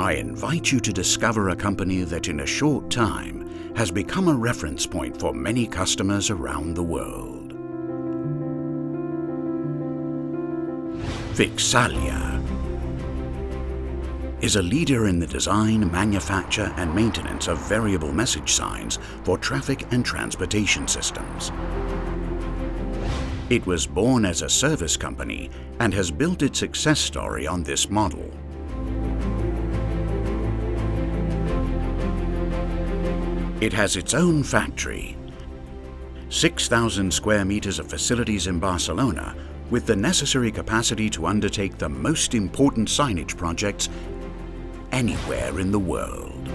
I invite you to discover a company that in a short time has become a reference point for many customers around the world. Fixalia is a leader in the design, manufacture and maintenance of variable message signs for traffic and transportation systems. It was born as a service company and has built its success story on this model. It has its own factory, 6,000 square meters of facilities in Barcelona, with the necessary capacity to undertake the most important signage projects anywhere in the world.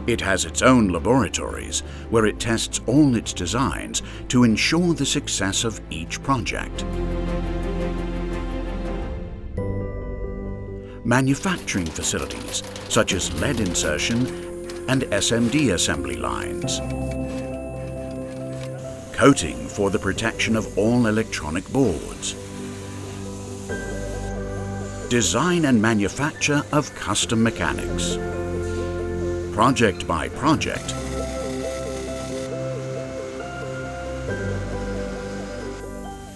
It has its own laboratories where it tests all its designs to ensure the success of each project. Manufacturing facilities such as LED insertion and SMD assembly lines. Coating for the protection of all electronic boards. Design and manufacture of custom mechanics. Project by project.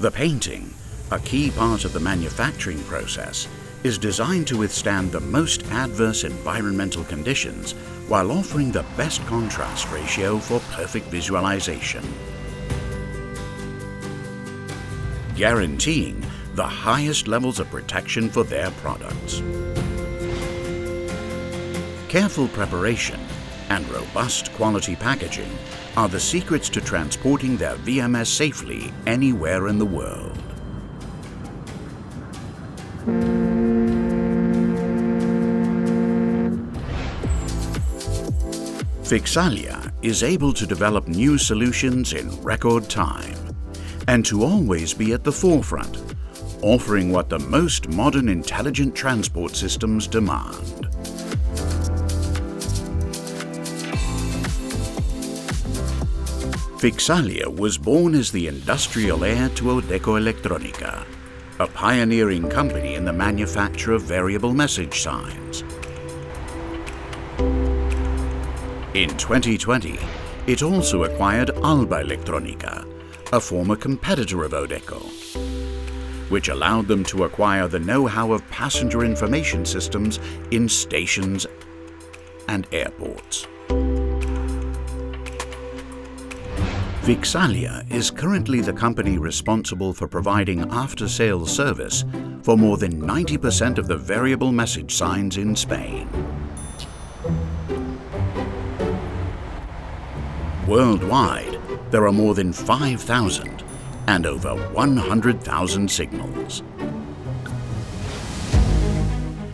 The painting, a key part of the manufacturing process, is designed to withstand the most adverse environmental conditions while offering the best contrast ratio for perfect visualization, guaranteeing the highest levels of protection for their products. Careful preparation and robust quality packaging are the secrets to transporting their VMS safely anywhere in the world. Fixalia is able to develop new solutions in record time and to always be at the forefront, offering what the most modern intelligent transport systems demand. Fixalia was born as the industrial heir to Odeco Electronica, a pioneering company in the manufacture of variable message signs. In 2020, it also acquired Alba Electronica, a former competitor of Odeco, which allowed them to acquire the know-how of passenger information systems in stations and airports. Fixalia is currently the company responsible for providing after-sales service for more than 90% of the variable message signs in Spain. Worldwide, there are more than 5,000 and over 100,000 signals.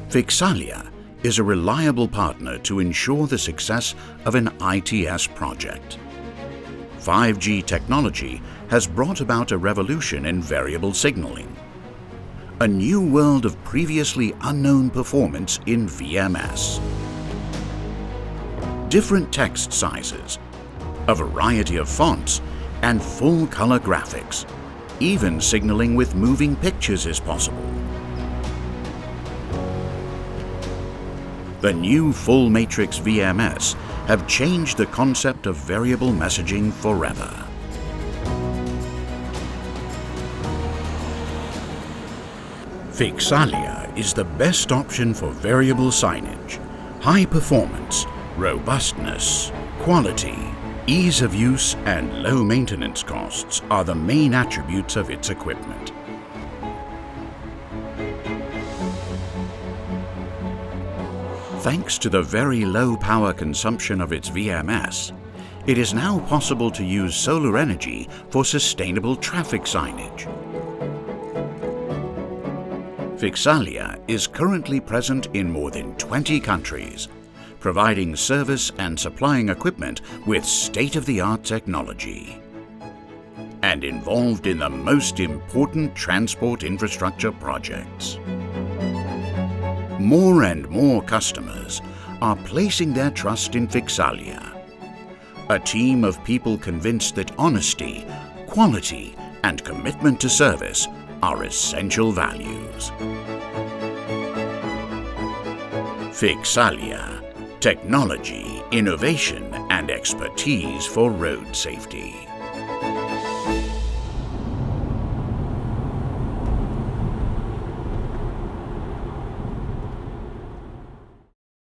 Fixalia is a reliable partner to ensure the success of an ITS project. 5G technology has brought about a revolution in variable signaling, a new world of previously unknown performance in VMS. Different text sizes, a variety of fonts, and full-color graphics. Even signaling with moving pictures is possible. The new full matrix VMS have changed the concept of variable messaging forever. Fixalia is the best option for variable signage. High performance, robustness, quality, ease of use and low maintenance costs are the main attributes of its equipment. Thanks to the very low power consumption of its VMS, it is now possible to use solar energy for sustainable traffic signage. Fixalia is currently present in more than 20 countries, providing service and supplying equipment with state-of-the-art technology, and involved in the most important transport infrastructure projects. More and more customers are placing their trust in Fixalia, a team of people convinced that honesty, quality, and commitment to service are essential values. Fixalia. Technology, innovation and expertise for road safety.